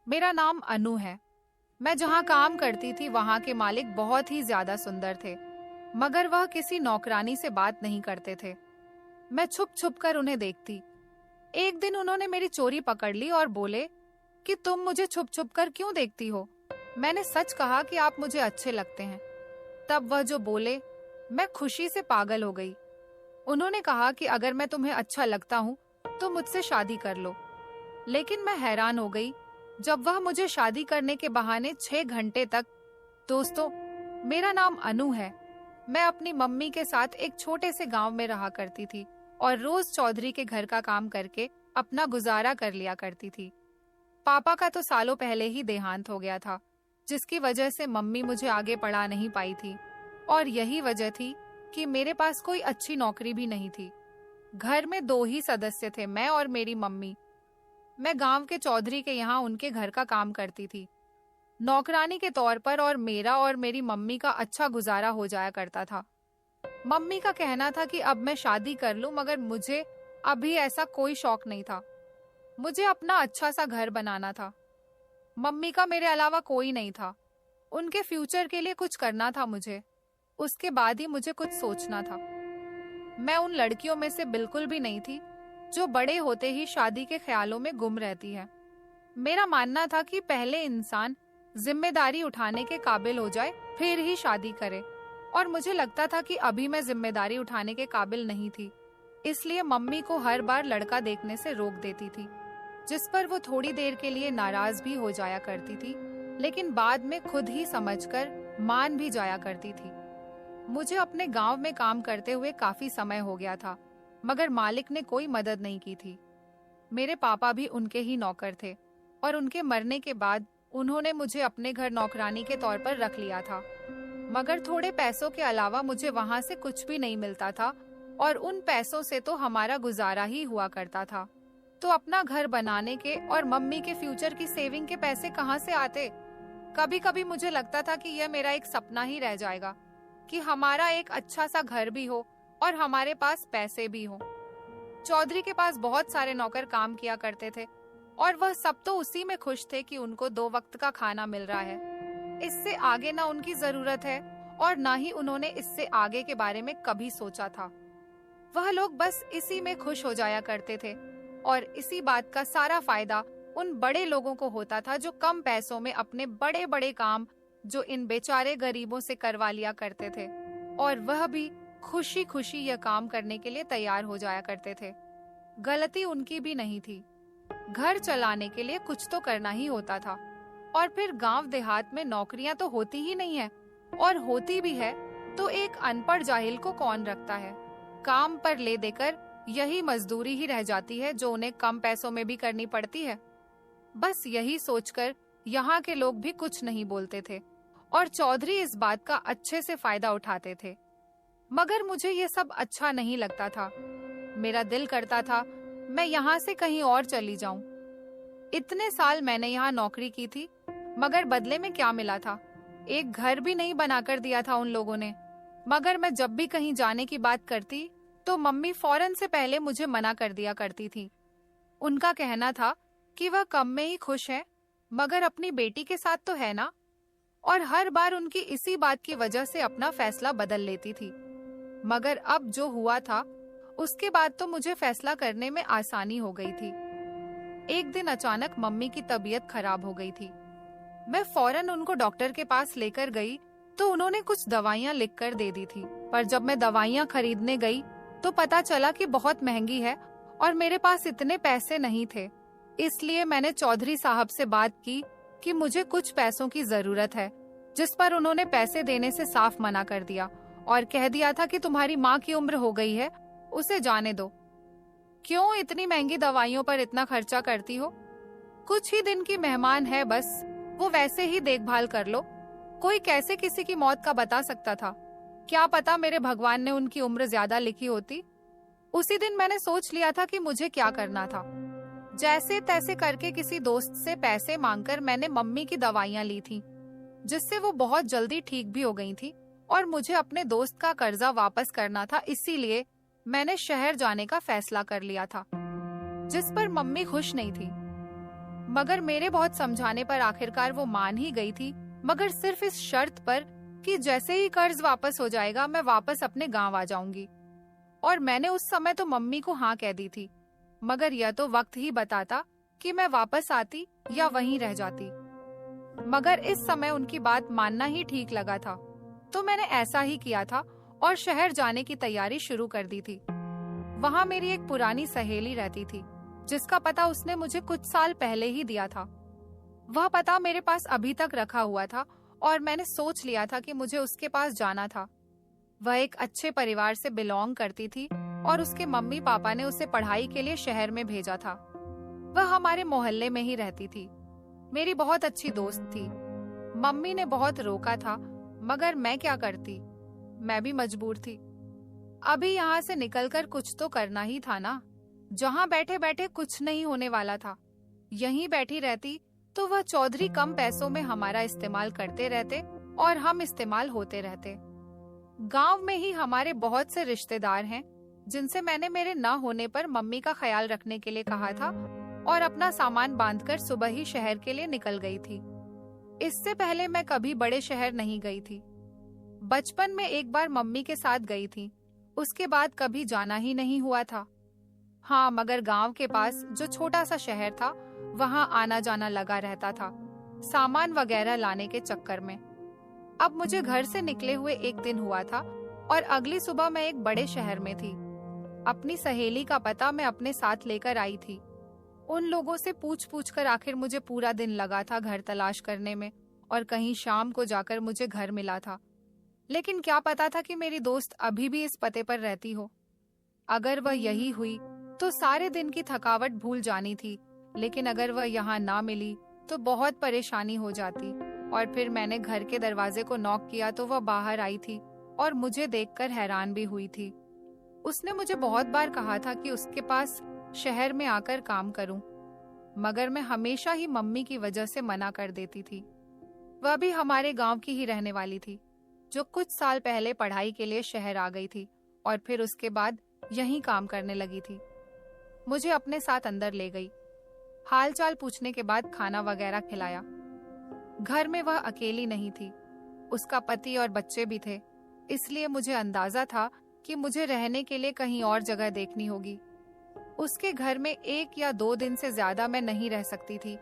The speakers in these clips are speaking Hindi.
मेरा नाम अनु है। मैं जहाँ काम करती थी वहाँ के मालिक बहुत ही ज्यादा सुंदर थे, मगर वह किसी नौकरानी से बात नहीं करते थे। मैं छुप छुप कर उन्हें देखती। एक दिन उन्होंने मेरी चोरी पकड़ ली और बोले कि तुम मुझे छुप छुप कर क्यों देखती हो? मैंने सच कहा कि आप मुझे अच्छे लगते हैं। तब वह जो बोले, मैं खुशी से पागल हो गई। उन्होंने कहा कि अगर मैं तुम्हें अच्छा लगता हूँ तो मुझसे शादी कर लो। लेकिन मैं हैरान हो गई जब वह मुझे शादी करने के बहाने 6 घंटे तक। दोस्तों, मेरा नाम अनु है। मैं अपनी मम्मी के साथ एक छोटे से गांव में रहा करती थी और रोज चौधरी के घर का काम करके अपना गुजारा कर लिया करती थी। पापा का तो सालों पहले ही देहांत हो गया था, जिसकी वजह से मम्मी मुझे आगे पढ़ा नहीं पाई थी, और यही वजह थी कि मेरे पास कोई अच्छी नौकरी भी नहीं थी। घर में 2 ही सदस्य थे, मैं और मेरी मम्मी। मैं गांव के चौधरी के यहाँ उनके घर का काम करती थी नौकरानी के तौर पर, और मेरा और मेरी मम्मी का अच्छा गुजारा हो जाया करता था। मम्मी का कहना था कि अब मैं शादी कर लूं, मगर मुझे अभी ऐसा कोई शौक नहीं था। मुझे अपना अच्छा सा घर बनाना था। मम्मी का मेरे अलावा कोई नहीं था। उनके फ्यूचर के लिए कुछ करना था मुझे। उसके बाद ही मुझे कुछ सोचना था। मैं उन लड़कियों में से बिल्कुल भी नहीं थी जो बड़े होते ही शादी के ख्यालों में गुम रहती है। मेरा मानना था कि पहले इंसान जिम्मेदारी उठाने के काबिल हो जाए, फिर ही शादी करे, और मुझे लगता था कि अभी मैं जिम्मेदारी उठाने के काबिल नहीं थी। इसलिए मम्मी को हर बार लड़का देखने से रोक देती थी, जिस पर वो थोड़ी देर के लिए नाराज भी हो जाया करती थी, लेकिन बाद में खुद ही समझकर मान भी जाया करती थी। मुझे अपने गांव में काम करते हुए काफी समय हो गया था, मगर मालिक ने कोई मदद नहीं की थी। मेरे पापा भी उनके ही नौकर थे, और उनके मरने के बाद उन्होंने मुझे अपने घर नौकरानी के तौर पर रख लिया था। मगर थोड़े पैसों के अलावा मुझे वहां से कुछ भी नहीं मिलता था, और उन पैसों से तो हमारा गुजारा ही हुआ करता था। तो अपना घर बनाने के और मम्मी के फ्यूचर की सेविंग के पैसे कहाँ से आते? कभी कभी मुझे लगता था कि यह मेरा एक सपना ही रह जाएगा, कि हमारा एक अच्छा सा घर भी हो और हमारे पास पैसे भी हो। चौधरी के पास बहुत सारे नौकर काम किया करते थे, और वह सब तो उसी में खुश थे कि उनको 2 वक्त का खाना मिल रहा है। इससे आगे ना उनकी जरूरत है, और ना ही उन्होंने इससे आगे के बारे में कभी सोचा था। वह लोग बस इसी में खुश हो जाया करते थे, और इसी बात का सारा फायदा उन बड़े लोगों को होता था जो कम पैसों में अपने बड़े बड़े काम जो इन बेचारे गरीबों से करवा लिया करते थे, और वह भी खुशी खुशी यह काम करने के लिए तैयार हो जाया करते थे। गलती उनकी भी नहीं थी। घर चलाने के लिए कुछ तो करना ही होता था, और फिर गांव देहात में नौकरियां तो होती ही नहीं है, और होती भी है तो एक अनपढ़ जाहिल को कौन रखता है। काम पर ले देकर यही मजदूरी ही रह जाती है जो उन्हें कम पैसों में भी करनी पड़ती है। बस यही सोचकर यहाँ के लोग भी कुछ नहीं बोलते थे, और चौधरी इस बात का अच्छे से फायदा उठाते थे। मगर मुझे ये सब अच्छा नहीं लगता था। मेरा दिल करता था मैं यहाँ से कहीं और चली जाऊं। इतने साल मैंने यहाँ नौकरी की थी, मगर बदले में क्या मिला था? एक घर भी नहीं बनाकर दिया था उन लोगों ने। मगर मैं जब भी कहीं जाने की बात करती तो मम्मी फौरन से पहले मुझे मना कर दिया करती थी। उनका कहना था कि वह कम में ही खुश है, मगर अपनी बेटी के साथ तो है ना, और हर बार उनकी इसी बात की वजह से अपना फैसला बदल लेती थी। मगर अब जो हुआ था उसके बाद तो मुझे फैसला करने में आसानी हो गई थी। एक दिन अचानक मम्मी की तबीयत खराब हो गई थी। मैं फौरन उनको डॉक्टर के पास लेकर गई तो उन्होंने कुछ दवाइयाँ लिख कर दे दी थी, पर जब मैं दवाइयाँ खरीदने गई तो पता चला कि बहुत महंगी है और मेरे पास इतने पैसे नहीं थे। इसलिए मैंने चौधरी साहब से बात की कि मुझे कुछ पैसों की जरूरत है, जिस पर उन्होंने पैसे देने से साफ मना कर दिया और कह दिया था कि तुम्हारी माँ की उम्र हो गई है, उसे जाने दो। क्यों इतनी महंगी दवाइयों पर इतना खर्चा करती हो? कुछ ही दिन की मेहमान है, बस वो वैसे ही देखभाल कर लो। कोई कैसे किसी की मौत का बता सकता था? क्या पता मेरे भगवान ने उनकी उम्र ज्यादा लिखी होती। उसी दिन मैंने सोच लिया था कि मुझे क्या करना था। जैसे तैसे करके किसी दोस्त से पैसे मांगकर मैंने मम्मी की दवाइयाँ ली थी, जिससे वो बहुत जल्दी ठीक भी हो गई थी, और मुझे अपने दोस्त का कर्जा वापस करना था। इसीलिए मैंने शहर जाने का फैसला कर लिया था, जिस पर मम्मी खुश नहीं थी। मगर मेरे बहुत समझाने पर आखिरकार वो मान ही गई थी, मगर सिर्फ इस शर्त पर कि जैसे ही कर्ज वापस हो जाएगा मैं वापस अपने गांव आ जाऊंगी। और मैंने उस समय तो मम्मी को हाँ कह दी थी, मगर यह तो वक्त ही बताता कि मैं वापस आती या वहीं रह जाती। मगर इस समय उनकी बात मानना ही ठीक लगा था, तो मैंने ऐसा ही किया था और शहर जाने की तैयारी शुरू कर दी थी। वहाँ मेरी एक पुरानी सहेली रहती थी, जिसका पता उसने मुझे कुछ साल पहले ही दिया था। वह पता मेरे पास अभी तक रखा हुआ था और मैंने सोच लिया था कि मुझे उसके पास जाना था। वह एक अच्छे परिवार से बिलोंग करती थी और उसके मम्मी पापा ने उसे पढ़ाई के लिए शहर में भेजा था। वह हमारे मोहल्ले में ही रहती थी, मेरी बहुत अच्छी दोस्त थी। मम्मी ने बहुत रोका था, मगर मैं क्या करती, मैं भी मजबूर थी। अभी यहाँ से निकलकर कुछ तो करना ही था ना। जहाँ बैठे बैठे कुछ नहीं होने वाला था, यहीं बैठी रहती तो वह चौधरी कम पैसों में हमारा इस्तेमाल करते रहते और हम इस्तेमाल होते रहते। गांव में ही हमारे बहुत से रिश्तेदार हैं, जिनसे मैंने मेरे न होने पर मम्मी का ख्याल रखने के लिए कहा था और अपना सामान बांधकर सुबह ही शहर के लिए निकल गई थी। इससे पहले मैं कभी बड़े शहर नहीं गई थी। बचपन में एक बार मम्मी के साथ गई थी, उसके बाद कभी जाना ही नहीं हुआ था। हाँ, मगर गांव के पास जो छोटा सा शहर था, वहाँ आना जाना लगा रहता था, सामान वगैरह लाने के चक्कर में। अब मुझे घर से निकले हुए एक दिन हुआ था और अगली सुबह मैं एक बड़े शहर में थी। अपनी सहेली का पता मैं अपने साथ लेकर आई थी। उन लोगों से पूछ पूछ कर आखिर मुझे पूरा दिन लगा था घर तलाश करने में, और कहीं शाम को जाकर मुझे घर मिला था। लेकिन क्या पता था कि मेरी दोस्त अभी भी इस पते पर रहती हो। अगर वह यही हुई तो सारे दिन की थकावट भूल जानी थी, लेकिन अगर वह यहाँ ना मिली तो बहुत परेशानी हो जाती। और फिर मैंने घर के दरवाजे को नॉक किया तो वह बाहर आई थी और मुझे देखकर हैरान भी हुई थी। उसने मुझे बहुत बार कहा था कि उसके पास शहर में आकर काम करूं, मगर मैं हमेशा ही मम्मी की वजह से मना कर देती थी। वह भी हमारे गांव की ही रहने वाली थी, जो कुछ साल पहले पढ़ाई के लिए शहर आ गई थी और फिर उसके बाद यहीं काम करने लगी थी। मुझे अपने साथ अंदर ले गई। हालचाल पूछने के बाद खाना वगैरह खिलाया। घर में वह अकेली नहीं थी, उसका पति और बच्चे भी थे, इसलिए मुझे अंदाजा था कि मुझे रहने के लिए कहीं और जगह देखनी होगी। उसके घर में 1 या 2 दिन से ज्यादा मैं नहीं रह सकती थी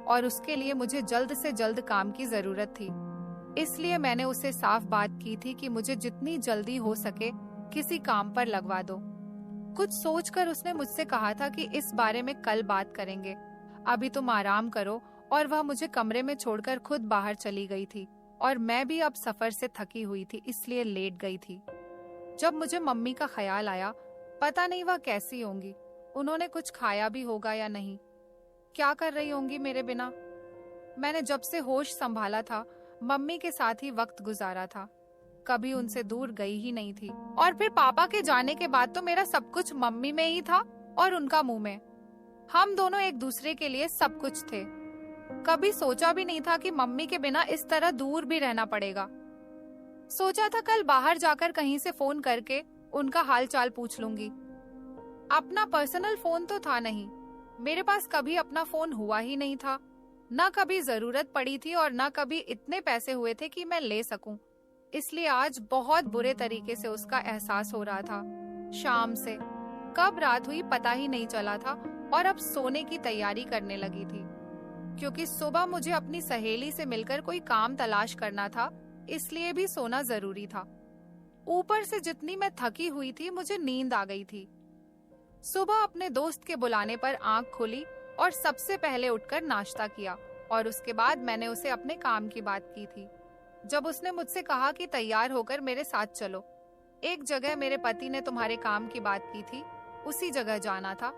और उसके लिए मुझे जल्द से जल्द काम की जरूरत थी। इसलिए मैंने उसे साफ बात की थी कि मुझे जितनी जल्दी हो सके किसी काम पर लगवा दो। कुछ सोचकर उसने मुझसे कहा था कि इस बारे में कल बात करेंगे, अभी तुम आराम करो। और वह मुझे कमरे में छोड़कर खुद बाहर चली गई थी और मैं भी अब सफर से थकी हुई थी, इसलिए लेट गई थी। जब मुझे मम्मी का ख्याल आया, पता नहीं वह कैसी होंगी, उन्होंने कुछ खाया भी होगा या नहीं, क्या कर रही होंगी मेरे बिना। मैंने जब से होश संभाला था मम्मी के साथ ही वक्त गुजारा था, कभी उनसे दूर गई ही नहीं थी। और फिर पापा के जाने के बाद तो मेरा सब कुछ मम्मी में ही था और उनका मुंह में। हम दोनों एक दूसरे के लिए सब कुछ थे। कभी सोचा भी नहीं था कि मम्मी के बिना इस तरह दूर भी रहना पड़ेगा। सोचा था कल बाहर जाकर कहीं से फोन करके उनका हाल चाल पूछ लूंगी। अपना पर्सनल फोन तो था नहीं, मेरे पास कभी अपना फोन हुआ ही नहीं था, न कभी जरूरत पड़ी थी और न कभी इतने पैसे हुए थे कि मैं ले सकूं। इसलिए आज बहुत बुरे तरीके से उसका एहसास हो रहा था। शाम से कब रात हुई पता ही नहीं चला था और अब सोने की तैयारी करने लगी थी, क्योंकि सुबह मुझे अपनी सहेली से मिलकर कोई काम तलाश करना था, इसलिए भी सोना जरूरी था। ऊपर से जितनी मैं थकी हुई थी, मुझे नींद आ गई थी। सुबह अपने दोस्त के बुलाने पर आंख खुली और सबसे पहले उठकर नाश्ता किया और उसके बाद मैंने उसे अपने काम की बात की थी। जब उसने मुझसे कहा कि तैयार होकर मेरे साथ चलो, एक जगह मेरे पति ने तुम्हारे काम की बात की थी, उसी जगह जाना था।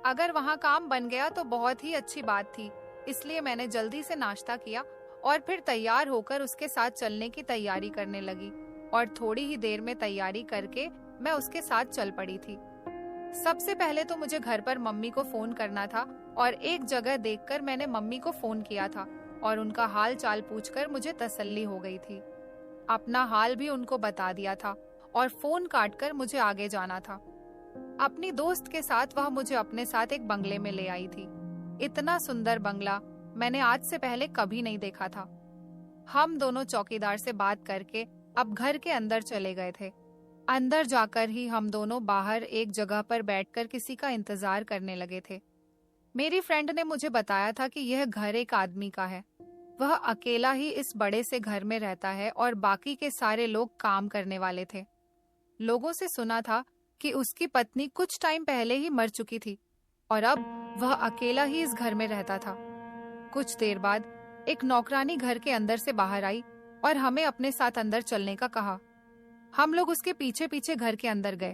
अगर वहाँ काम बन गया तो बहुत ही अच्छी बात थी, इसलिए मैंने जल्दी से नाश्ता किया और फिर तैयार होकर उसके साथ चलने की तैयारी करने लगी। और थोड़ी ही देर में तैयारी करके मैं उसके साथ चल पड़ी थी। सबसे पहले तो मुझे घर पर मम्मी को फोन करना था और एक जगह देखकर मैंने मम्मी को फोन किया था और उनका हाल चाल पूछकर मुझे तसल्ली हो गई थी। अपना हाल भी उनको बता दिया था और फोन काटकर मुझे आगे जाना था। अपनी दोस्त के साथ वह मुझे अपने साथ एक बंगले में ले आई थी। इतना सुंदर बंगला मैंने आज से पहले कभी नहीं देखा था। हम दोनों चौकीदार से बात करके अब घर के अंदर चले गए थे। अंदर जाकर ही हम दोनों बाहर एक जगह पर बैठकर किसी का इंतजार करने लगे थे। मेरी फ्रेंड ने मुझे बताया था कि यह घर एक आदमी का है। वह अकेला ही इस बड़े से घर में रहता है और बाकी के सारे लोग काम करने वाले थे। लोगों से सुना था कि उसकी पत्नी कुछ टाइम पहले ही मर चुकी थी और अब वह अकेला ही इस घर में रहता था। कुछ देर बाद एक नौकरानी घर के अंदर से बाहर आई और हमें अपने साथ अंदर चलने का कहा। हम लोग उसके पीछे पीछे घर के अंदर गए।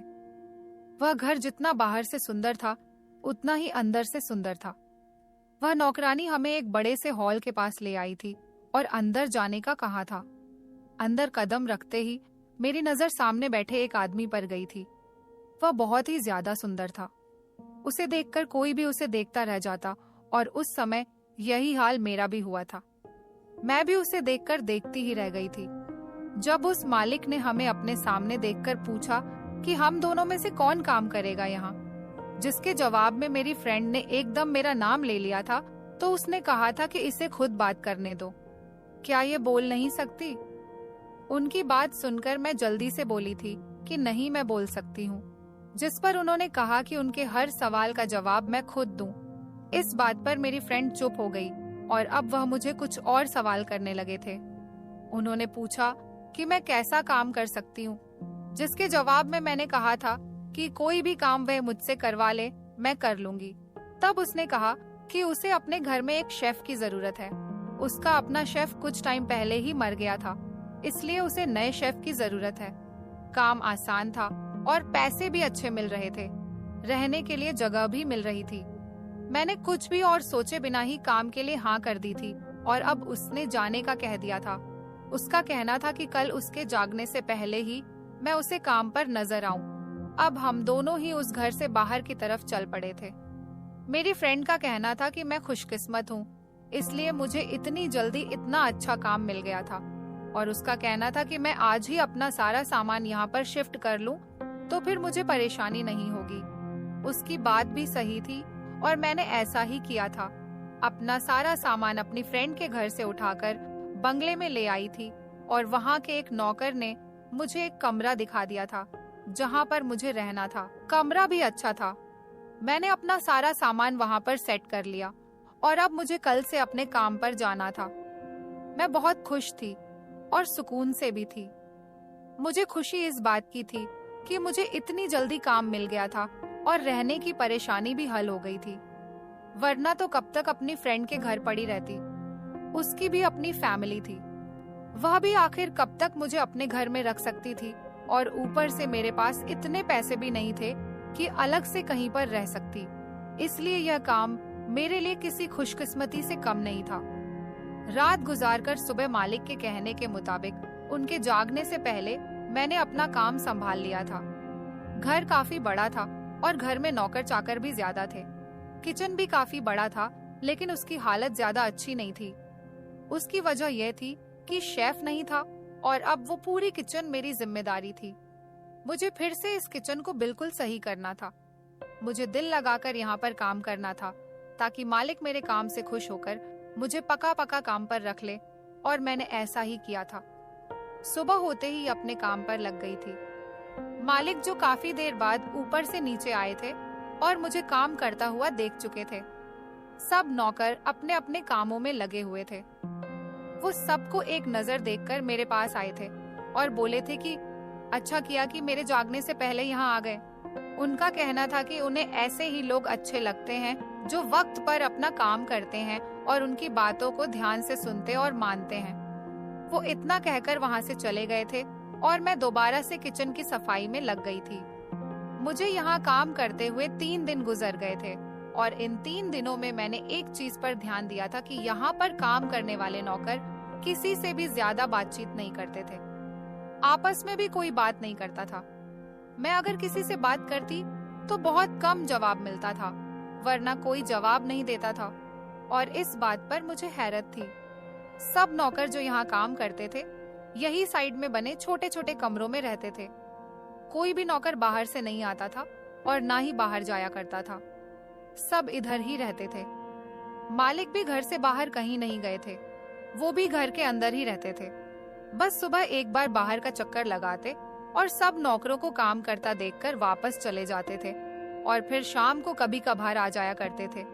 वह घर जितना बाहर से सुंदर था उतना ही अंदर से सुंदर था। वह नौकरानी हमें एक बड़े से हॉल के पास ले आई थी और अंदर जाने का कहा था। अंदर कदम रखते ही मेरी नजर सामने बैठे एक आदमी पर गई थी। वह बहुत ही ज्यादा सुंदर था। उसे देखकर कोई भी उसे देखता रह जाता और उस समय यही हाल मेरा भी हुआ था। मैं भी उसे देखकर देखती ही रह गई थी। जब उस मालिक ने हमें अपने सामने देखकर पूछा कि हम दोनों में से कौन काम करेगा यहाँ, जिसके जवाब में मेरी फ्रेंड ने एकदम मेरा नाम ले लिया था, तो उसने कहा था कि इसे खुद बात करने दो। क्या ये बोल नहीं सकती? उनकी बात सुनकर मैं जल्दी से बोली थी कि नहीं, मैं बोल सकती हूँ, जिस पर उन्होंने कहा कि उनके हर सवाल का जवाब मैं खुद दूं। इस बात पर मेरी फ्रेंड चुप हो गई और अब वह मुझे कुछ और सवाल करने लगे थे। उन्होंने पूछा कि मैं कैसा काम कर सकती हूँ, जिसके जवाब में मैंने कहा था कि कोई भी काम वह मुझसे करवा ले, मैं कर लूंगी। तब उसने कहा कि उसे अपने घर में एक शेफ की जरूरत है। उसका अपना शेफ कुछ टाइम पहले ही मर गया था, इसलिए उसे नए शेफ की जरूरत है। काम आसान था और पैसे भी अच्छे मिल रहे थे। रहने के लिए जगह भी मिल रही थी। मैंने कुछ भी और सोचे बिना ही काम के लिए हाँ कर दी थी और अब उसने जाने का कह दिया था। उसका कहना था कि कल उसके जागने से पहले ही मैं उसे काम पर नजर आऊं। अब हम दोनों ही उस घर से बाहर की तरफ चल पड़े थे। मेरी फ्रेंड का कहना था कि मैं खुशकिस्मत हूँ, इसलिए मुझे इतनी जल्दी इतना अच्छा काम मिल गया था, और उसका कहना था कि मैं आज ही अपना सारा सामान यहाँ पर शिफ्ट कर लूं तो फिर मुझे परेशानी नहीं होगी। उसकी बात भी सही थी और मैंने ऐसा ही किया था। अपना सारा सामान अपनी फ्रेंड के घर से उठाकर बंगले में ले आई थी और वहाँ के एक नौकर ने मुझे एक कमरा दिखा दिया था जहाँ पर मुझे रहना था। कमरा भी अच्छा था। मैंने अपना सारा सामान वहाँ पर सेट कर लिया और अब मुझे कल से अपने काम पर जाना था। मैं बहुत खुश थी और सुकून से भी थी। मुझे खुशी इस बात की थी कि मुझे इतनी जल्दी काम मिल गया था और रहने की परेशानी भी हल हो गई थी, वरना तो कब तक अपनी फ्रेंड के घर पड़ी रहती। उसकी भी अपनी फैमिली थी, वह भी आखिर कब तक मुझे अपने घर में रख सकती थी, और ऊपर से मेरे पास इतने पैसे भी नहीं थे कि अलग से कहीं पर रह सकती। इसलिए यह काम मेरे लिए किसी खुशकिस्मती से कम नहीं था। रात गुजारकर सुबह मालिक के कहने के मुताबिक उनके जागने से पहले मैंने अपना काम संभाल लिया था। घर काफी बड़ा था और घर में नौकर चाकर भी ज्यादा थे। किचन भी काफी बड़ा था, लेकिन उसकी हालत ज्यादा अच्छी नहीं थी। उसकी वजह यह थी कि शेफ नहीं था और अब वो पूरी किचन मेरी जिम्मेदारी थी। मुझे फिर से इस किचन को बिल्कुल सही करना था। मुझे दिल लगाकर यहाँ पर काम करना था ताकि मालिक मेरे काम से खुश होकर मुझे पका पका काम पर रख ले, और मैंने ऐसा ही किया था। सुबह होते ही अपने काम पर लग गई थी। मालिक, जो काफी देर बाद ऊपर से नीचे आए थे और मुझे काम करता हुआ देख चुके थे, सब नौकर अपने अपने कामों में लगे हुए थे। वो सबको एक नजर देखकर मेरे पास आए थे और बोले थे कि अच्छा किया कि मेरे जागने से पहले यहाँ आ गए। उनका कहना था कि उन्हें ऐसे ही लोग अच्छे लगते हैं जो वक्त पर अपना काम करते हैं और उनकी बातों को ध्यान से सुनते और मानते हैं। वो इतना कहकर वहाँ से चले गए थे और मैं दोबारा से किचन की सफाई में लग गई थी। मुझे यहाँ काम करते हुए 3 दिन गुजर गए थे और इन 3 दिनों में मैंने एक चीज पर ध्यान दिया था कि यहाँ पर काम करने वाले नौकर किसी से भी ज्यादा बातचीत नहीं करते थे। आपस में भी कोई बात नहीं करता था। मैं अगर किसी से बात करती तो बहुत कम जवाब मिलता था, वरना कोई जवाब नहीं देता था, और इस बात पर मुझे हैरत थी। सब नौकर जो यहाँ काम करते थे यही साइड में बने छोटे छोटे कमरों में रहते थे। कोई भी नौकर बाहर से नहीं आता था और ना ही बाहर जाया करता था। सब इधर ही रहते थे। मालिक भी घर से बाहर कहीं नहीं गए थे, वो भी घर के अंदर ही रहते थे। बस सुबह एक बार बाहर का चक्कर लगाते और सब नौकरों को काम करता देखकर वापस चले जाते थे, और फिर शाम को कभी कभार आ जाया करते थे।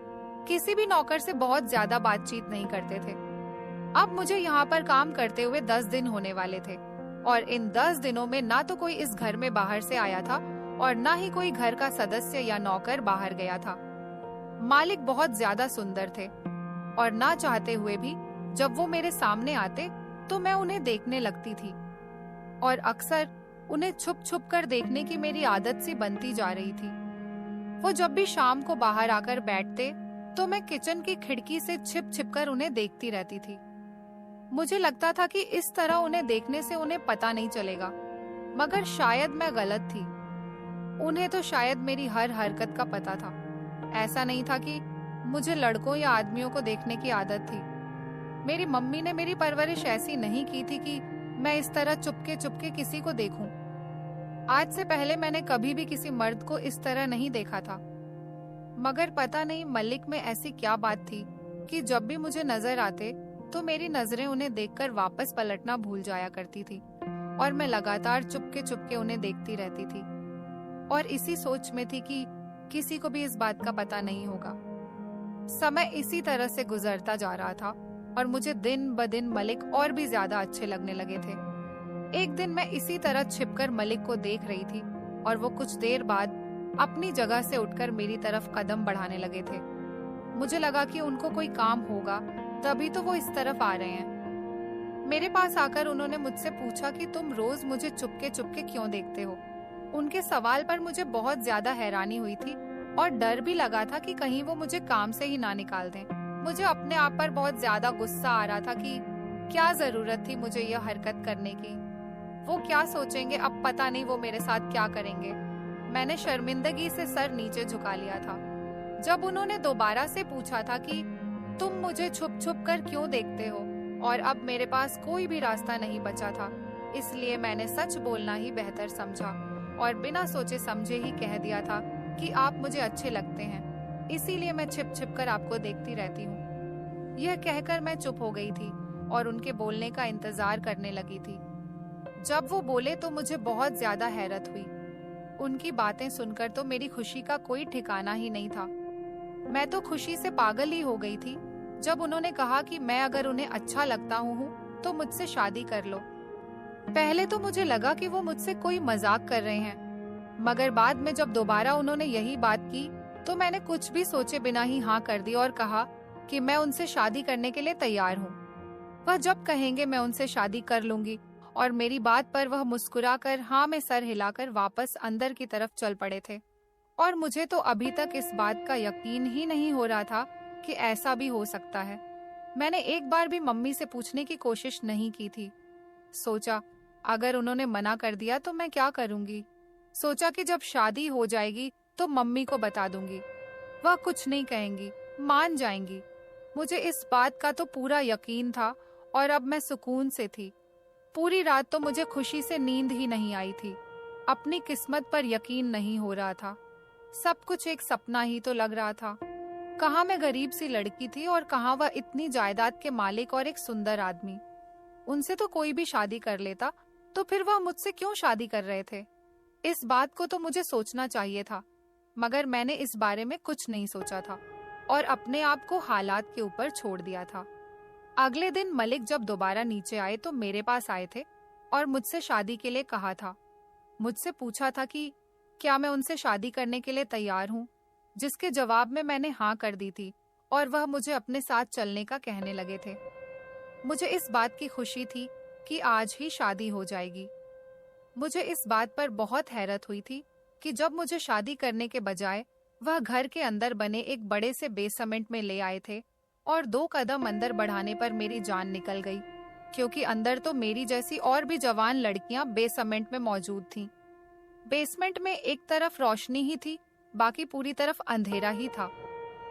किसी भी नौकर से बहुत ज्यादा बातचीत नहीं करते थे। अब मुझे यहाँ पर काम करते हुए 10 दिन होने वाले थे, और इन 10 दिनों में ना तो कोई इस घर में बाहर से आया था और ना ही कोई घर का सदस्य या नौकर बाहर गया था। मालिक बहुत ज्यादा सुंदर थे, और ना चाहते हुए भी जब वो मेरे सामने आते तो मैं उन्हें देखने लगती थी, और अक्सर उन्हें छुप छुप कर देखने की मेरी आदत सी बनती जा रही थी। वो जब भी शाम को बाहर आकर बैठते तो मैं किचन की खिड़की से छिप छिप कर उन्हें देखती रहती थी। मुझे लगता था कि इस तरह उन्हें देखने से उन्हें पता नहीं चलेगा, मगर शायद मैं गलत थी। उन्हें तो शायद मेरी हर हरकत का पता था। ऐसा नहीं था कि मुझे लड़कों या आदमियों को देखने की आदत थी। मेरी मम्मी ने मेरी परवरिश ऐसी नहीं की थी कि मैं इस तरह चुपके चुपके किसी को देखूं। आज से पहले मैंने कभी भी किसी मर्द को इस तरह नहीं देखा था, मगर पता नहीं मलिक में ऐसी क्या बात थी कि जब भी मुझे नजर आते तो मेरी नजरें उन्हें देखकर वापस पलटना भूल जाया करती थी, और मैं लगातार चुपके चुपके उन्हें देखती रहती थी, और इसी सोच में थी कि किसी को भी इस बात का पता नहीं होगा। समय इसी तरह से गुजरता जा रहा था, और मुझे दिन ब दिन मलिक और भी ज्यादा अच्छे लगने लगे थे। एक दिन मैं इसी तरह छिपकर मलिक को देख रही थी, और वो कुछ देर बाद अपनी जगह से उठकर मेरी तरफ कदम बढ़ाने लगे थे। मुझे लगा कि उनको कोई काम होगा, तभी तो वो इस तरफ आ रहे हैं। मेरे पास आकर उन्होंने मुझसे पूछा कि तुम रोज मुझे चुपके चुपके क्यों देखते हो। उनके सवाल पर मुझे बहुत ज्यादा हैरानी हुई थी, और डर भी लगा था कि कहीं वो मुझे काम से ही ना निकाल दें। मुझे अपने आप पर बहुत ज्यादा गुस्सा आ रहा था कि क्या जरूरत थी मुझे यह हरकत करने की। वो क्या सोचेंगे, अब पता नहीं वो मेरे साथ क्या करेंगे। मैंने शर्मिंदगी से सर नीचे झुका लिया था। जब उन्होंने दोबारा से पूछा था कि तुम मुझे छुप छुप कर क्यों देखते हो, और अब मेरे पास कोई भी रास्ता नहीं बचा था, इसलिए मैंने सच बोलना ही बेहतर समझा, और बिना सोचे समझे ही कह दिया था कि आप मुझे अच्छे लगते हैं, इसीलिए मैं छिप छिप कर आपको देखती रहती हूँ। यह कहकर मैं चुप हो गई थी और उनके बोलने का इंतजार करने लगी थी। जब वो बोले तो मुझे बहुत ज्यादा हैरत हुई। उनकी बातें सुनकर तो मेरी खुशी का कोई ठिकाना ही नहीं था। मैं तो खुशी से पागल ही हो गई थी जब उन्होंने कहा कि मैं अगर उन्हें अच्छा लगता हूँ तो मुझसे शादी कर लो। पहले तो मुझे लगा कि वो मुझसे कोई मजाक कर रहे हैं, मगर बाद में जब दोबारा उन्होंने यही बात की तो मैंने कुछ भी सोचे बिना ही हाँ कर दी और कहा कि मैं उनसे शादी करने के लिए तैयार हूँ। वह जब कहेंगे मैं उनसे शादी कर लूंगी। और मेरी बात पर वह मुस्कुराकर हाँ में सर हिलाकर वापस अंदर की तरफ चल पड़े थे। और मुझे तो अभी तक इस बात का यकीन ही नहीं हो रहा था कि ऐसा भी हो सकता है। मैंने एक बार भी मम्मी से पूछने की कोशिश नहीं की थी। सोचा अगर उन्होंने मना कर दिया तो मैं क्या करूंगी। सोचा कि जब शादी हो जाएगी तो मम्मी को बता दूंगी, वह कुछ नहीं कहेंगी, मान जाएंगी। मुझे इस बात का तो पूरा यकीन था और अब मैं सुकून से थी। पूरी रात तो मुझे खुशी से नींद ही नहीं आई थी। अपनी किस्मत पर यकीन नहीं हो रहा था। सब कुछ एक सपना ही तो लग रहा था। कहाँ मैं गरीब सी लड़की थी और कहाँ वह इतनी जायदाद के मालिक और एक सुंदर आदमी। उनसे तो कोई भी शादी कर लेता, तो फिर वह मुझसे क्यों शादी कर रहे थे। इस बात को तो मुझे सोचना चाहिए था, मगर मैंने इस बारे में कुछ नहीं सोचा था और अपने आप को हालात के ऊपर छोड़ दिया था। अगले दिन मलिक जब दोबारा नीचे आए तो मेरे पास आए थे और मुझसे शादी के लिए कहा था। मुझसे पूछा था कि क्या मैं उनसे शादी करने के लिए तैयार हूँ, जिसके जवाब में मैंने हाँ कर दी थी और वह मुझे अपने साथ चलने का कहने लगे थे। मुझे इस बात की खुशी थी कि आज ही शादी हो जाएगी। मुझे इस बात पर बहुत हैरत हुई थी कि जब मुझे शादी करने के बजाय वह घर के अंदर बने एक बड़े से बेसमेंट में ले आए थे और 2 कदम अंदर बढ़ाने पर मेरी जान निकल गई, क्योंकि अंदर तो मेरी जैसी और भी जवान लड़कियां बेसमेंट में मौजूद थीं। बेसमेंट में एक तरफ रोशनी ही थी, बाकी पूरी तरफ अंधेरा ही था।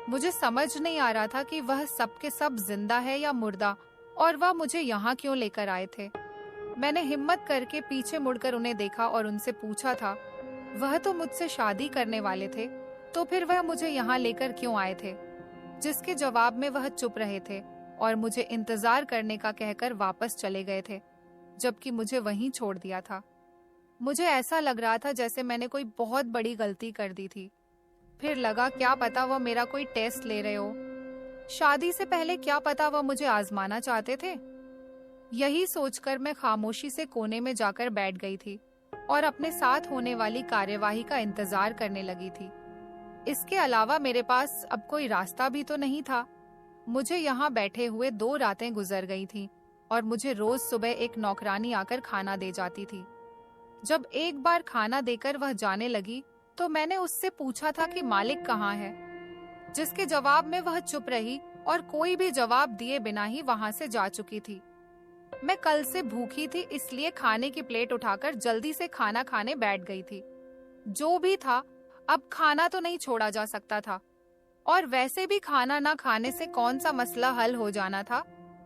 मुझे समझ नहीं आ रहा था कि वह सब के सब जिंदा है या मुर्दा, और वह मुझे यहाँ क्यों लेकर आए थे। मैंने हिम्मत करके पीछे मुड़कर उन्हें देखा और उनसे पूछा था, वह तो मुझसे शादी करने वाले थे, तो फिर वह मुझे यहाँ लेकर क्यों आए थे। जिसके जवाब में वह चुप रहे थे और मुझे इंतजार करने का कहकर वापस चले गए थे, जबकि मुझे वहीं छोड़ दिया था। मुझे ऐसा लग रहा था जैसे मैंने कोई बहुत बड़ी गलती कर दी थी। फिर लगा क्या पता वह मेरा कोई टेस्ट ले रहे हो। शादी से पहले क्या पता वह मुझे आजमाना चाहते थे। यही सोचकर मैं खामोशी से कोने में जाकर बैठ गई थी और अपने साथ होने वाली कार्यवाही का इंतजार करने लगी थी। इसके अलावा मेरे पास अब कोई रास्ता भी तो नहीं था। मुझे यहाँ बैठे हुए 2 रातें गुजर गई थी और मुझे रोज सुबह एक नौकरानी आकर खाना दे जाती थी। जब एक बार खाना देकर वह जाने लगी तो मैंने उससे पूछा था कि मालिक कहाँ है, जिसके जवाब में वह चुप रही और कोई भी जवाब दिए बिना ही वहां से जा चुकी थी। मैं कल से भूखी थी, इसलिए खाने की प्लेट उठाकर जल्दी से खाना खाने बैठ गई थी। जो भी था, अब खाना तो नहीं छोड़ा जा सकता था, और वैसे भी खाना ना खाने से कौन सा मसला हल हो जाना था।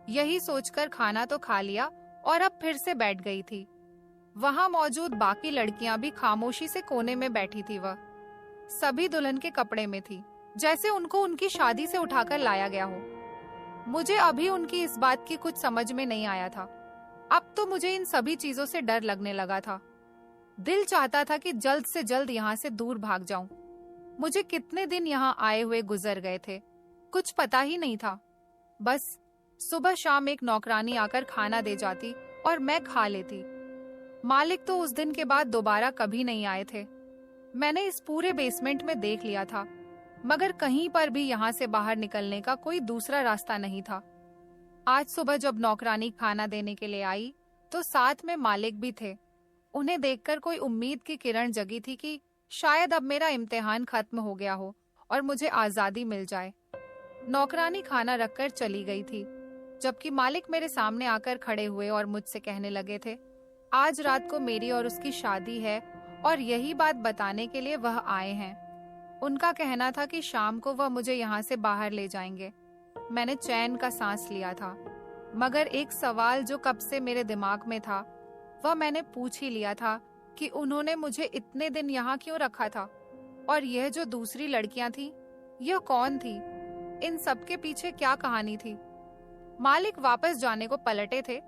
यही सोचकर खाना तो खा लिया और अब फिर से बैठ गई थी। वहां मौजूद बाकी लड़कियां भी खामोशी से कोने में बैठी थी। वह सभी दुल्हन के कपड़े में थी, जैसे उनको उनकी शादी से उठाकर लाया गया हो। मुझे अभी उनकी इस बात की कुछ समझ में नहीं आया था। अब तो मुझे इन सभी चीजों से डर लगने लगा था। दिल चाहता था कि जल्द से जल्द यहाँ से दूर भाग जाऊं। मुझे कितने दिन यहाँ आए हुए गुजर गए थे, कुछ पता ही नहीं था। बस सुबह शाम एक नौकरानी आकर खाना दे जाती और मैं खा लेती। मालिक तो उस दिन के बाद दोबारा कभी नहीं आए थे। मैंने इस पूरे बेसमेंट में देख लिया था, मगर कहीं पर भी यहाँ से बाहर निकलने का कोई दूसरा रास्ता नहीं था। आज सुबह जब नौकरानी खाना देने के लिए आई तो साथ में मालिक भी थे। उन्हें देखकर कोई उम्मीद की किरण जगी थी कि शायद अब मेरा इम्तिहान खत्म हो गया हो और मुझे आजादी मिल जाए। नौकरानी खाना रखकर चली गई थी, जबकि मालिक मेरे सामने आकर खड़े हुए और मुझसे कहने लगे थे, आज रात को मेरी और उसकी शादी है और यही बात बताने के लिए वह आए हैं। उनका कहना था कि शाम को वह मुझे यहाँ से बाहर ले जाएंगे। मैंने चैन का सांस लिया था, मगर एक सवाल जो कब से मेरे दिमाग में था वह मैंने पूछ ही लिया था कि उन्होंने मुझे इतने दिन यहाँ क्यों रखा था, और यह जो दूसरी लड़कियां थी यह कौन थी, इन सब के पीछे क्या कहानी थी। मालिक वापस जाने को पलटे थे,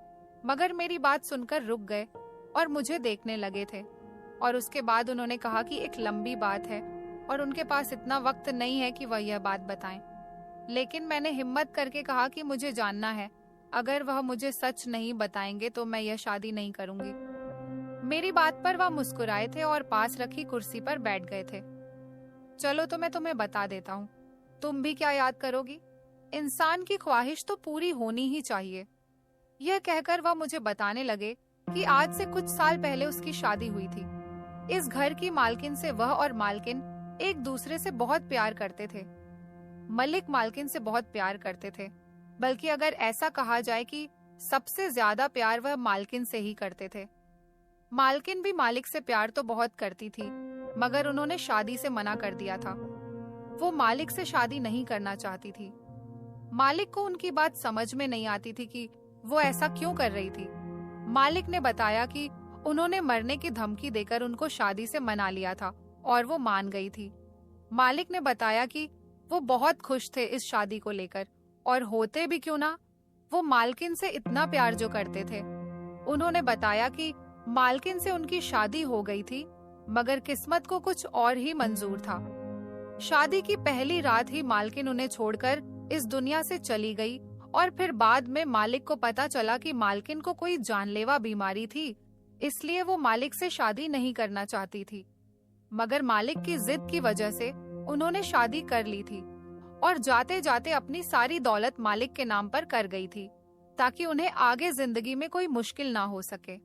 मगर मेरी बात सुनकर रुक गए और मुझे देखने लगे थे। और उसके बाद उन्होंने कहा कि एक लंबी बात है और उनके पास इतना वक्त नहीं है कि वह यह बात बताएं। लेकिन मैंने हिम्मत करके कहा कि मुझे जानना है, अगर वह मुझे सच नहीं बताएंगे तो मैं यह शादी नहीं करूंगी। मेरी बात पर वह मुस्कुराए थे और पास रखी कुर्सी पर बैठ गए थे। चलो तो मैं तुम्हें बता देता हूँ, तुम भी क्या याद करोगी, इंसान की ख्वाहिश तो पूरी होनी ही चाहिए। यह कहकर वह मुझे बताने लगे कि आज से कुछ साल पहले उसकी शादी हुई थी। इस घर की मालकिन से वह और मालकिन एक दूसरे से बहुत प्यार करते थे। मलिक मालकिन से बहुत प्यार करते थे, बल्कि अगर ऐसा कहा जाए कि सबसे ज्यादा प्यार वह मालकिन से ही करते थे। मालकिन भी मालिक से प्यार तो बहुत करती थी, मगर उन्होंने शादी से मना कर दिया था। वो मालिक से शादी नहीं करना चाहती थी। मालिक को उनकी बात समझ में नहीं आती थी कि वो ऐसा क्यों कर रही थी। मालिक ने बताया कि उन्होंने मरने की धमकी देकर उनको शादी से मना लिया था और वो मान गई थी। मालिक ने बताया कि वो बहुत खुश थे इस शादी को लेकर, और होते भी क्यों ना, वो मालकिन से इतना प्यार जो करते थे। उन्होंने बताया कि मालकिन से उनकी शादी हो गई थी, मगर किस्मत को कुछ और ही मंजूर था। शादी की पहली रात ही मालकिन उन्हें छोड़कर इस दुनिया से चली गई, और फिर बाद में मालिक को पता चला कि मालकिन को कोई जानलेवा बीमारी थी, इसलिए वो मालिक से शादी नहीं करना चाहती थी। मगर मालिक की जिद की वजह से उन्होंने शादी कर ली थी और जाते जाते अपनी सारी दौलत मालिक के नाम पर कर गई थी, ताकि उन्हें आगे जिंदगी में कोई मुश्किल ना हो सके।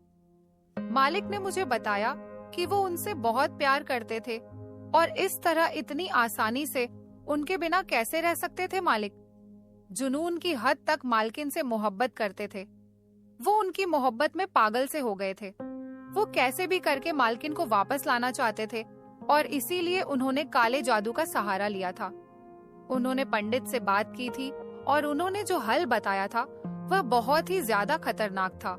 मालिक ने मुझे बताया कि वो उनसे बहुत प्यार करते थे और इस तरह इतनी आसानी से उनके बिना कैसे रह सकते थे। मालिक जुनून की हद तक मालकिन से मोहब्बत करते थे। वो उनकी मोहब्बत में पागल से हो गए थे। वो कैसे भी करके मालकिन को वापस लाना चाहते थे और इसीलिए उन्होंने काले जादू का सहारा लिया था। उन्होंने पंडित से बात की थी और उन्होंने जो हल बताया था वह बहुत ही ज्यादा खतरनाक था।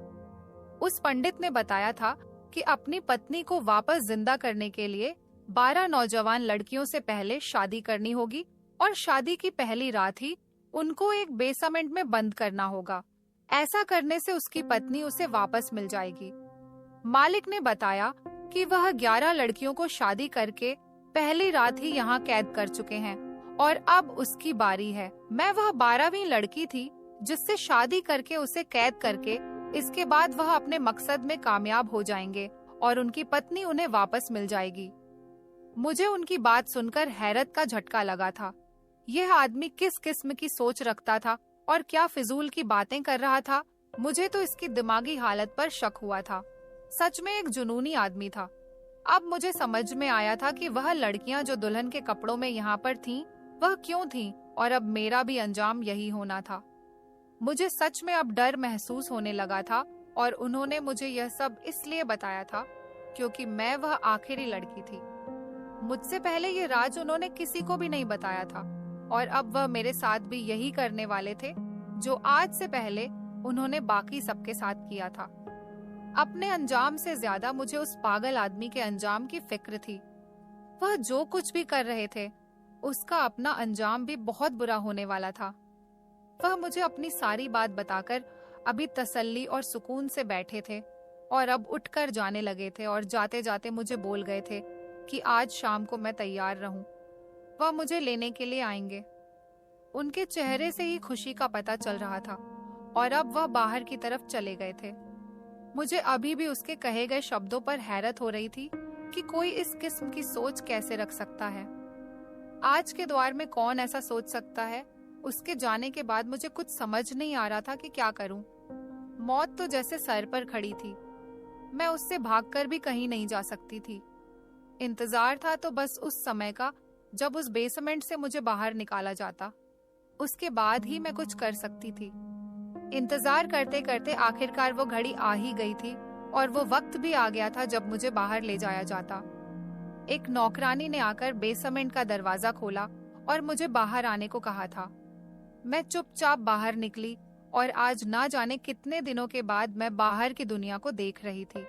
उस पंडित ने बताया था कि अपनी पत्नी को वापस जिंदा करने के लिए 12 नौजवान लड़कियों से पहले शादी करनी होगी और शादी की पहली रात ही उनको एक बेसमेंट में बंद करना होगा। ऐसा करने से उसकी पत्नी उसे वापस मिल जाएगी। मालिक ने बताया कि वह 11 लड़कियों को शादी करके पहली रात ही यहाँ कैद कर चुके हैं और अब उसकी बारी है। मैं वह 12वीं लड़की थी जिससे शादी करके उसे कैद करके इसके बाद वह अपने मकसद में कामयाब हो जाएंगे और उनकी पत्नी उन्हें वापस मिल जाएगी। मुझे उनकी बात सुनकर हैरत का झटका लगा था। यह आदमी किस किस्म की सोच रखता था और क्या फिजूल की बातें कर रहा था। मुझे तो इसकी दिमागी हालत पर शक हुआ था। सच में एक जुनूनी आदमी था। अब मुझे समझ में आया था कि वह लड़कियां जो दुल्हन के कपड़ों में यहाँ पर थीं, वह क्यों थीं और अब मेरा भी अंजाम यही होना था। मुझे सच में अब डर महसूस होने लगा था और उन्होंने मुझे यह सब इसलिए बताया था क्योंकि मैं वह आखिरी लड़की थी। मुझसे पहले ये राज उन्होंने किसी को भी नहीं बताया था और अब वह मेरे साथ भी यही करने वाले थे जो आज से पहले उन्होंने बाकी सबके साथ किया था। अपने अंजाम से ज्यादा मुझे उस पागल आदमी के अंजाम की फिक्र थी। वह जो कुछ भी कर रहे थे उसका अपना अंजाम भी बहुत बुरा होने वाला था। वह मुझे अपनी सारी बात बताकर अभी तसल्ली और सुकून से बैठे थे और अब उठकर जाने लगे थे और जाते जाते मुझे बोल गए थे कि आज शाम को मैं तैयार रहूं, वह मुझे लेने के लिए आएंगे। उनके चेहरे से ही खुशी का पता चल रहा था और अब वह बाहर की तरफ चले गए थे। मुझे अभी भी उसके कहे गए शब्दों पर हैरत हो रही थी कि कोई इस किस्म की सोच कैसे रख सकता है। आज के दौर में कौन ऐसा सोच सकता है। उसके जाने के बाद मुझे कुछ समझ नहीं आ रहा था कि क्या करूं। मौत तो जैसे सर पर खड़ी थी। मैं उससे भागकर भी कहीं नहीं जा सकती थी। इंतजार था तो बस उस समय का जब उस बेसमेंट से मुझे बाहर निकाला जाता। उसके बाद ही मैं कुछ कर सकती थी। इंतजार करते करते आखिरकार वो घड़ी आ ही गई थी और वो वक्त भी आ गया था जब मुझे बाहर ले जाया जाता। एक नौकरानी ने आकर बेसमेंट का दरवाजा खोला और मुझे बाहर आने को कहा था। मैं चुपचाप बाहर निकली और आज ना जाने कितने दिनों के बाद मैं बाहर की दुनिया को देख रही थी।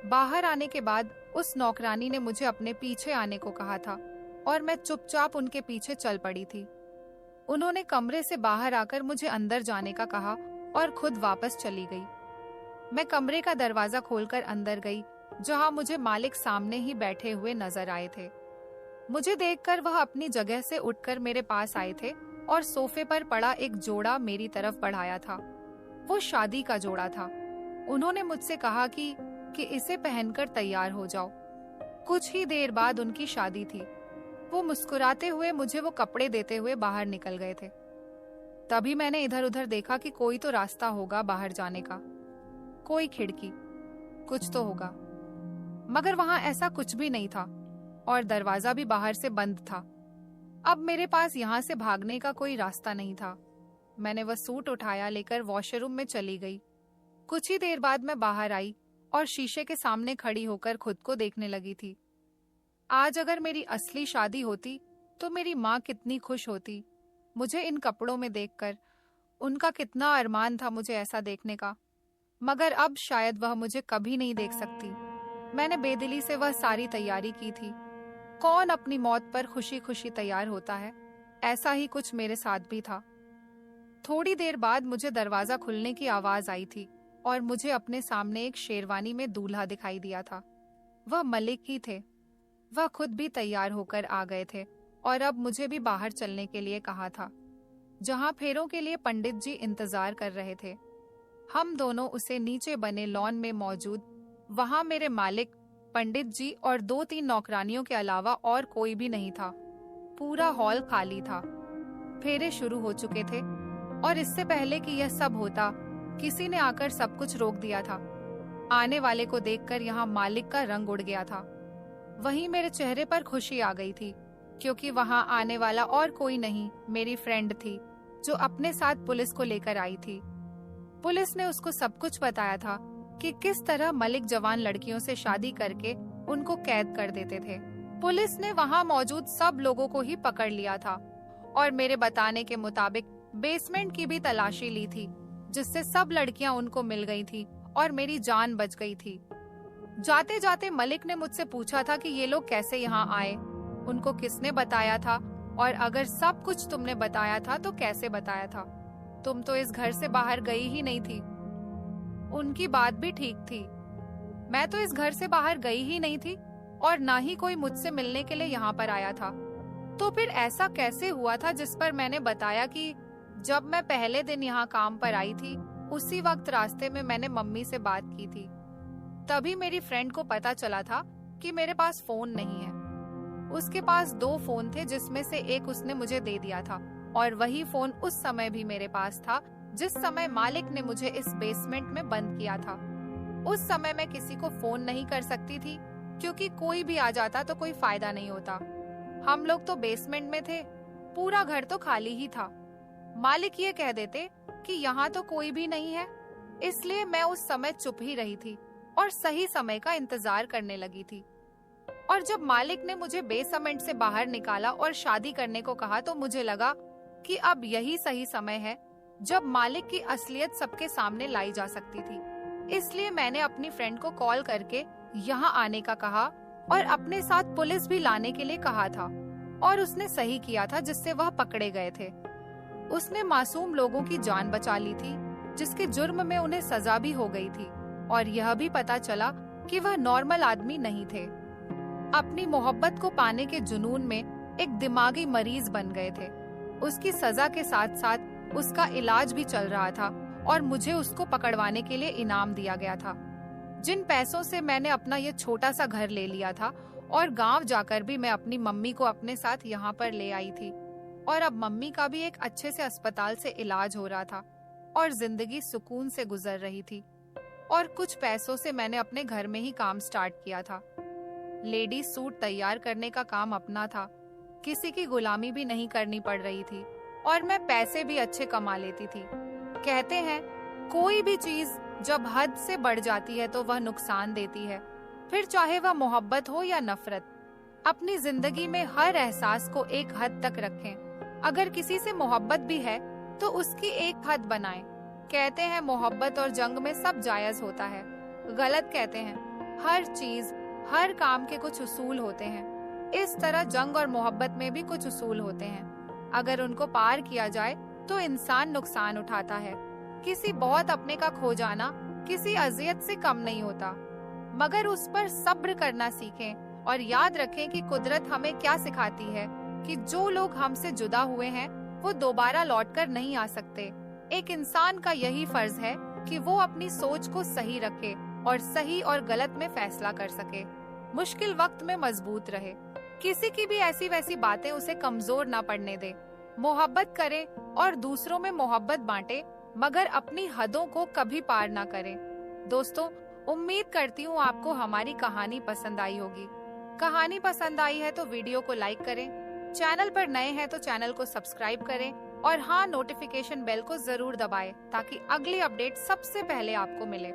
बाहर आने के बाद उस नौकरानी ने मुझे अपने पीछे आने को कहा था और मैं चुपचाप उनके पीछे चल पड़ी थी। उन्होंने कमरे से बाहर आकर मुझे अंदर जाने का कहा और खुद वापस चली गई। मैं कमरे का दरवाजा खोलकर अंदर गई जहां मुझे मालिक सामने ही बैठे हुए नजर आए थे। मुझे देखकर वह अपनी जगह से उठकर मेरे पास आए थे और सोफे पर पड़ा एक जोड़ा मेरी तरफ बढ़ाया था। वो शादी का जोड़ा था। उन्होंने मुझसे कहा कि इसे पहनकर तैयार हो जाओ। कुछ ही देर बाद उनकी शादी थी। वो मुस्कुराते हुए मुझे वो कपड़े देते हुए बाहर निकल गए थे। तभी मैंने इधर उधर देखा कि कोई तो रास्ता होगा बाहर जाने का, कोई खिड़की, कुछ तो होगा, मगर वहां ऐसा कुछ भी नहीं था और दरवाजा भी बाहर से बंद था। अब मेरे पास यहाँ से भागने का कोई रास्ता नहीं था। मैंने वह सूट उठाया, लेकर वॉशरूम में चली गई। कुछ ही देर बाद मैं बाहर आई और शीशे के सामने खड़ी होकर खुद को देखने लगी थी। आज अगर मेरी असली शादी होती तो मेरी माँ कितनी खुश होती मुझे इन कपड़ों में देखकर। उनका कितना अरमान था मुझे ऐसा देखने का, मगर अब शायद वह मुझे कभी नहीं देख सकती। मैंने बेदिली से वह सारी तैयारी की थी। कौन अपनी मौत पर खुशी खुशी तैयार होता है? ऐसा ही कुछ मेरे साथ भी था। थोड़ी देर बाद मुझे दरवाजा खुलने की आवाज आई थी और मुझे अपने सामने एक शेरवानी में दूल्हा दिखाई दिया था। वह मलिक ही थे। वह खुद भी तैयार होकर आ गए थे और अब मुझे भी बाहर चलने के लिए कहा था, जहां फेरों के लिए पंडित जी इंतजार कर रहे थे। हम दोनों उसे नीचे बने लॉन में मौजूद, वहां मेरे मालिक, पंडित जी और 2-3 नौकरानियों के अलावा और कोई भी नहीं था। पूरा हॉल खाली था। फेरे शुरू हो चुके थे और इससे पहले कि यह सब होता, किसी ने आकर सब कुछ रोक दिया था। आने वाले को देखकर यहाँ मालिक का रंग उड़ गया था। वहीं मेरे चेहरे पर खुशी आ गई थी, क्योंकि वहां आने वाला और कोई नहीं, मेरी फ्रेंड थी जो अपने साथ पुलिस को लेकर आई थी। पुलिस ने उसको सब कुछ बताया था कि किस तरह मलिक जवान लड़कियों से शादी करके उनको कैद कर देते थे। पुलिस ने वहां मौजूद सब लोगों को ही पकड़ लिया था और मेरे बताने के मुताबिक बेसमेंट की भी तलाशी ली थी, जिससे सब लड़कियां उनको मिल गई थी और मेरी जान बच गई थी। जाते जाते मलिक ने मुझसे पूछा था कि ये लोग कैसे यहाँ आए, उनको किसने बताया था और अगर सब कुछ तुमने बताया था तो कैसे बताया था? तुम तो इस घर से बाहर गई ही नहीं थी। उनकी बात भी ठीक थी। मैं तो इस घर से बाहर गई ही नहीं थी और ना ही कोई मुझसे मिलने के लिए यहाँ पर आया था। तो फिर ऐसा कैसे हुआ था जिस पर मैंने बताया कि जब मैं पहले दिन यहाँ काम पर आई थी उसी वक्त रास्ते में मैंने मम्मी से बात की थी। तभी मेरी फ्रेंड को पता चला था कि मेरे पास फोन नहीं है। उसके पास 2 फोन थे जिसमें से एक उसने मुझे दे दिया था और वही फोन उस समय भी मेरे पास था जिस समय मालिक ने मुझे इस बेसमेंट में बंद किया था। उस समय मैं किसी को फोन नहीं कर सकती थी क्योंकि कोई भी आ जाता तो कोई फायदा नहीं होता। हम लोग तो बेसमेंट में थे, पूरा घर तो खाली ही था। मालिक ये कह देते कि यहाँ तो कोई भी नहीं है, इसलिए मैं उस समय चुप ही रही थी और सही समय का इंतजार करने लगी थी। और जब मालिक ने मुझे बेसमेंट से बाहर निकाला और शादी करने को कहा तो मुझे लगा कि अब यही सही समय है जब मालिक की असलियत सबके सामने लाई जा सकती थी। इसलिए मैंने अपनी फ्रेंड को कॉल करके यहाँ आने का कहा और अपने साथ पुलिस भी लाने के लिए कहा था और उसने सही किया था जिससे वह पकड़े गए थे। उसने मासूम लोगों की जान बचा ली थी जिसके जुर्म में उन्हें सजा भी हो गई थी और यह भी पता चला कि वह नॉर्मल आदमी नहीं थे। अपनी मोहब्बत को पाने के जुनून में एक दिमागी मरीज बन गए थे। उसकी सजा के साथ साथ उसका इलाज भी चल रहा था और मुझे उसको पकड़वाने के लिए इनाम दिया गया था। जिन पैसों से मैंने अपना ये छोटा सा घर ले लिया था और गांव जाकर भी मैं अपनी मम्मी को अपने साथ यहाँ पर ले आई थी और अब मम्मी का भी एक अच्छे से अस्पताल से इलाज हो रहा था और जिंदगी सुकून से गुजर रही थी। और कुछ पैसों से मैंने अपने घर में ही काम स्टार्ट किया था। लेडीज सूट तैयार करने का काम अपना था, किसी की गुलामी भी नहीं करनी पड़ रही थी और मैं पैसे भी अच्छे कमा लेती थी। कहते हैं कोई भी चीज जब हद से बढ़ जाती है तो वह नुकसान देती है, फिर चाहे वह मोहब्बत हो या नफरत। अपनी जिंदगी में हर एहसास को एक हद तक रखें। अगर किसी से मोहब्बत भी है तो उसकी एक हद बनाएं। कहते हैं मोहब्बत और जंग में सब जायज होता है। गलत कहते हैं। हर चीज हर काम के कुछ उसूल होते हैं। इस तरह जंग और मोहब्बत में भी कुछ उसूल होते हैं। अगर उनको पार किया जाए तो इंसान नुकसान उठाता है। किसी बहुत अपने का खो जाना किसी अजियत से कम नहीं होता, मगर उस पर सब्र करना सीखें और याद रखें कि कुदरत हमें क्या सिखाती है कि जो लोग हमसे जुदा हुए हैं वो दोबारा लौटकर नहीं आ सकते। एक इंसान का यही फर्ज है कि वो अपनी सोच को सही रखे और सही और गलत में फैसला कर सके, मुश्किल वक्त में मजबूत रहे। किसी की भी ऐसी वैसी बातें उसे कमजोर ना पड़ने दे। मोहब्बत करे और दूसरों में मोहब्बत बांटे, मगर अपनी हदों को कभी पार ना करें। दोस्तों, उम्मीद करती हूँ आपको हमारी कहानी पसंद आई होगी। कहानी पसंद आई है तो वीडियो को लाइक करें, चैनल पर नए हैं तो चैनल को सब्सक्राइब करें और हाँ, नोटिफिकेशन बेल को जरूर दबाएं ताकि अगली अपडेट सबसे पहले आपको मिले।